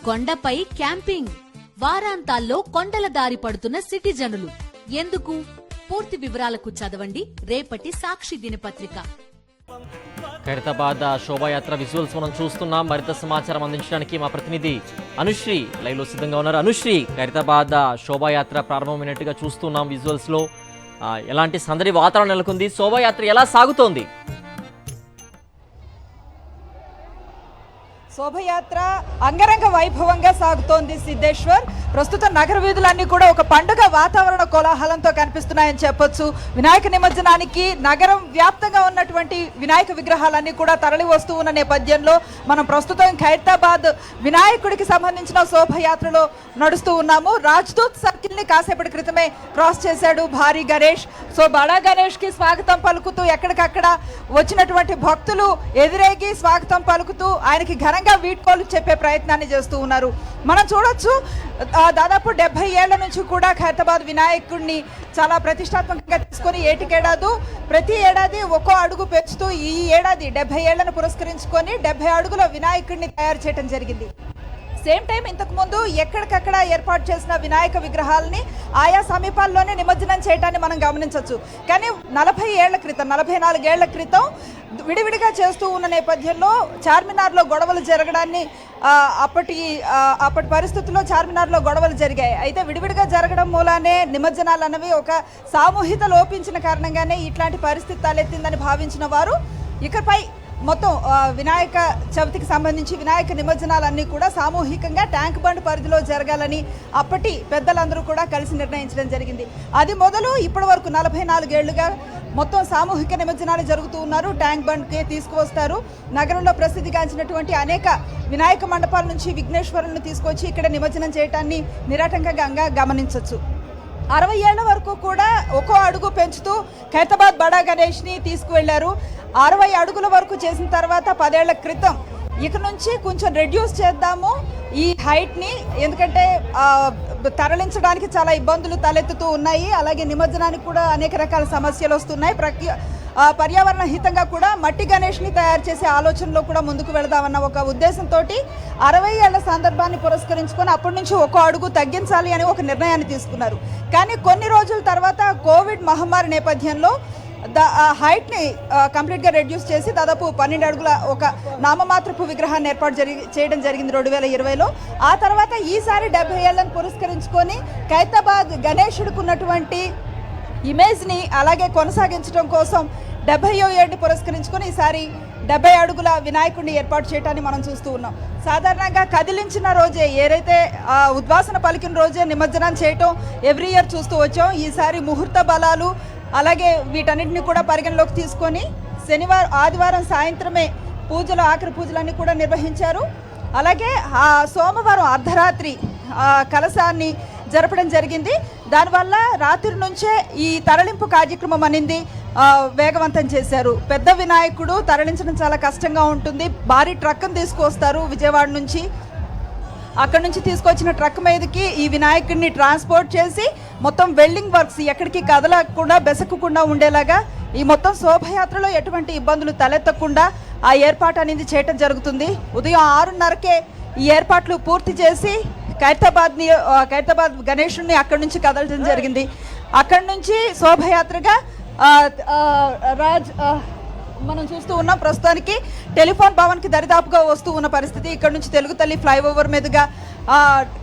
కొండపై క్యాంపింగ్, వారాంతాల్లో కొండల దారి పడుతున్న సిటిజనులు. ఎందుకు? పూర్తి వివరాలకు చదవండి రేపటి సాక్షి దినపత్రిక. ఖైరతాబాద్ శోభాయాత్ర విజువల్స్ మనం చూస్తున్నాం. మరింత సమాచారం అందించడానికి మా ప్రతినిధి అనుశ్రీ లైవ్ లో సిద్ధంగా ఉన్నారు. అనుశ్రీ, ఖైరతాబాద్ శోభాయాత్ర ప్రారంభమైనట్టుగా చూస్తున్నాం విజువల్స్ లో. ఎలాంటి సందడి వాతావరణం నెలకొంది? శోభాయాత్ర ఎలా సాగుతోంది? శోభయాత్ర అంగరంగ వైభవంగా సాగుతోంది సిద్ధేశ్వర్. ప్రస్తుతం నగర వీధులన్నీ కూడా ఒక పండుగ వాతావరణ కోలాహలంతో కనిపిస్తున్నాయని చెప్పొచ్చు. వినాయక నిమజ్జనానికి నగరం వ్యాప్తంగా ఉన్నటువంటి వినాయక విగ్రహాలన్నీ కూడా తరలి వస్తూ ఉన్న నేపథ్యంలో మనం ప్రస్తుతం ఖైరతాబాద్ వినాయకుడికి సంబంధించిన శోభయాత్రలో నడుస్తూ ఉన్నాము. రాజ్దూత్ సర్కిల్ ని కాసేపటి క్రితమే క్రాస్ చేశాడు భారీ గణేష్. సో బడా గణేష్ కి స్వాగతం పలుకుతూ ఎక్కడికక్కడ వచ్చినటువంటి భక్తులు ఎదురేగి స్వాగతం పలుకుతూ ఆయనకి ఘనంగా వీడ్కోలు చెప్పే ప్రయత్నాన్ని చేస్తూ ఉన్నారు. మనం చూడొచ్చు, దాదాపు 70 ఏళ్ల నుంచి కూడా ఖైరతాబాద్ వినాయకుడిని చాలా ప్రతిష్టాత్మకంగా తీసుకొని ప్రతి ఏడాది ఒక్కో అడుగు పెంచుతూ ఈ ఏడాది 70 ఏళ్లను పురస్కరించుకొని 70 అడుగుల వినాయకుడిని తయారు చేయడం జరిగింది. సేమ్ టైం ఇంతకు ముందు ఎక్కడికక్కడ ఏర్పాటు చేసిన వినాయక విగ్రహాలని ఆయా సమీపాల్లోనే నిమజ్జనం చేయడాన్ని మనం గమనించవచ్చు. కానీ 44 ఏళ్ల క్రితం విడివిడిగా చేస్తూ ఉన్న నేపథ్యంలో చార్మినార్లో గొడవలు జరగడాన్ని అప్పటి పరిస్థితుల్లో చార్మినార్లో గొడవలు జరిగాయి. అయితే విడివిడిగా జరగడం మూలానే నిమజ్జనాలు అన్నవి ఒక సామూహికత లోపించిన కారణంగానే ఇట్లాంటి పరిస్థితి తలెత్తిందని భావించిన వారు ఇకపై మొత్తం వినాయక చవితికి సంబంధించి వినాయక నిమజ్జనాలన్నీ కూడా సామూహికంగా ట్యాంక్ బండ్ పరిధిలో జరగాలని అప్పటి పెద్దలందరూ కూడా కలిసి నిర్ణయించడం జరిగింది. అది మొదలు ఇప్పటి వరకు 44 ఏళ్లుగా మొత్తం సామూహిక నిమజ్జనాలు జరుగుతూ ఉన్నారు. ట్యాంక్ బండ్కి తీసుకువస్తారు. నగరంలో ప్రసిద్ధిగాంచినటువంటి అనేక వినాయక మండపాల నుంచి విఘ్నేశ్వరులను తీసుకొచ్చి ఇక్కడ నిమజ్జనం చేయడాన్ని నిరాటంకంగా గమనించవచ్చు. 60 ఏళ్ల వరకు కూడా ఒక్కో అడుగు పెంచుతూ ఖైరతాబాద్ బడా గణేష్ని తీసుకువెళ్లారు. 60 అడుగుల వరకు చేసిన తర్వాత 10 ఏళ్ల క్రితం ఇక నుంచి కొంచెం రెడ్యూస్ చేద్దాము ఈ హైట్ని, ఎందుకంటే తరలించడానికి చాలా ఇబ్బందులు తలెత్తుతూ ఉన్నాయి. అలాగే నిమజ్జనానికి కూడా అనేక రకాల సమస్యలు వస్తున్నాయి. పర్యావరణ హితంగా కూడా మట్టి గణేష్ని తయారు చేసే ఆలోచనలో కూడా ముందుకు వెళదామన్న ఒక ఉద్దేశంతో 60 ఏళ్ల సందర్భాన్ని పురస్కరించుకొని అప్పటి నుంచి ఒక్కో అడుగు తగ్గించాలి అని ఒక నిర్ణయాన్ని తీసుకున్నారు. కానీ కొన్ని రోజుల తర్వాత కోవిడ్ మహమ్మారి నేపథ్యంలో హైట్ని కంప్లీట్గా రెడ్యూస్ చేసి దాదాపు 12 అడుగుల ఒక నామమాత్రపు విగ్రహాన్ని ఏర్పాటు చేయడం జరిగింది 2020లో. ఆ తర్వాత ఈసారి 70 ఏళ్లను పురస్కరించుకొని ఖైరతాబాద్ గణేశుడికి ఉన్నటువంటి ఇమేజ్ని అలాగే కొనసాగించడం కోసం 70వ ఏడుని పురస్కరించుకొని ఈసారి 70 అడుగుల వినాయకుడిని ఏర్పాటు చేయడాన్ని మనం చూస్తూ ఉన్నాం. సాధారణంగా కదిలించిన రోజే, ఏదైతే ఉద్వాసన పలికిన రోజే నిమజ్జనం చేయటం ఎవ్రీ ఇయర్ చూస్తూ వచ్చాం. ఈసారి ముహూర్త బలాలు అలాగే వీటన్నిటిని కూడా పరిగణలోకి తీసుకొని ఆదివారం సాయంత్రమే ఆఖరి పూజలన్నీ కూడా నిర్వహించారు. అలాగే సోమవారం అర్ధరాత్రి కలశాన్ని జరపడం జరిగింది. దానివల్ల రాత్రి నుంచే ఈ తరలింపు కార్యక్రమం అనేది వేగవంతం చేశారు. పెద్ద వినాయకుడు తరలించడం చాలా కష్టంగా ఉంటుంది. భారీ ట్రక్ను తీసుకొస్తారు విజయవాడ నుంచి. అక్కడ నుంచి తీసుకొచ్చిన ట్రక్ మీదకి ఈ వినాయకుడిని ట్రాన్స్పోర్ట్ చేసి మొత్తం వెల్డింగ్ వర్క్స్ ఎక్కడికి కదలకుండా బెసకకుండా ఉండేలాగా ఈ మొత్తం శోభయాత్రలో ఎటువంటి ఇబ్బందులు తలెత్తకుండా ఆ ఏర్పాటు అనేది చేయటం జరుగుతుంది. ఉదయం 6:30కే ఈ ఏర్పాట్లు పూర్తి చేసి ఖైరతాబాద్ గణేశుడిని అక్కడి నుంచి కదలడం జరిగింది. అక్కడి నుంచి శోభయాత్రగా మనం చూస్తూ ఉన్నాం. ప్రస్తుతానికి టెలిఫోన్ భవన్కి దరిదాపుగా వస్తూ ఉన్న పరిస్థితి. ఇక్కడ నుంచి తెలుగు తల్లి ఫ్లైఓవర్ మీదుగా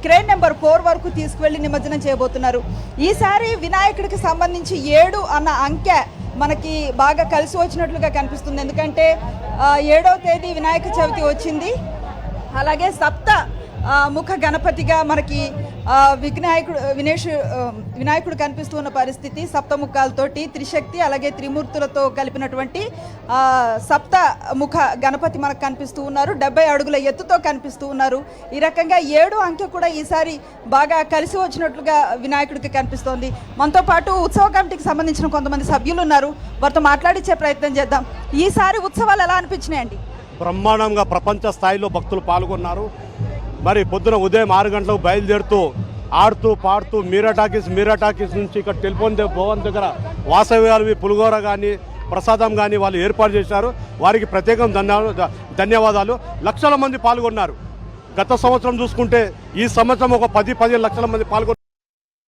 క్రేన్ నెంబర్ 4 వరకు తీసుకువెళ్ళి నిమజ్జనం చేయబోతున్నారు. ఈసారి వినాయకుడికి సంబంధించి 7 అన్న అంకె మనకి బాగా కలిసి వచ్చినట్లుగా కనిపిస్తుంది. ఎందుకంటే 7వ తేదీ వినాయక చవితి వచ్చింది. అలాగే సప్త ముఖ గణపతిగా మనకి వినాయకుడు కనిపిస్తున్న పరిస్థితి. సప్తముఖాలతోటి త్రిశక్తి అలాగే త్రిమూర్తులతో కలిపినటువంటి సప్త ముఖ గణపతి మనకు కనిపిస్తూ ఉన్నారు. 70 అడుగుల ఎత్తుతో కనిపిస్తూ ఉన్నారు. ఈ రకంగా 7 అంకె కూడా ఈసారి బాగా కలిసి వచ్చినట్లుగా వినాయకుడికి కనిపిస్తోంది. మనతో పాటు ఉత్సవ కమిటీకి సంబంధించిన కొంతమంది సభ్యులు ఉన్నారు. వారితో మాట్లాడించే ప్రయత్నం చేద్దాం. ఈసారి ఉత్సవాలు ఎలా అనిపించినాయండి? బ్రహ్మాండంగా ప్రపంచ స్థాయిలో భక్తులు పాల్గొన్నారు. మరి పొద్దున ఉదయం 6 గంటలకు బయలుదేరుతూ ఆడుతూ పాడుతూ మీరా టాకీస్ నుంచి ఇక్కడ టెలిఫోన్ భవన్ దగ్గర వాసవ్యాలు పులిగోర కానీ ప్రసాదం కానీ వాళ్ళు ఏర్పాటు చేశారు. వారికి ప్రత్యేకం ధన్యవాదాలు. లక్షల మంది పాల్గొన్నారు. గత సంవత్సరం చూసుకుంటే ఈ సంవత్సరం ఒక 10-15 లక్షల మంది పాల్గొన్నారు.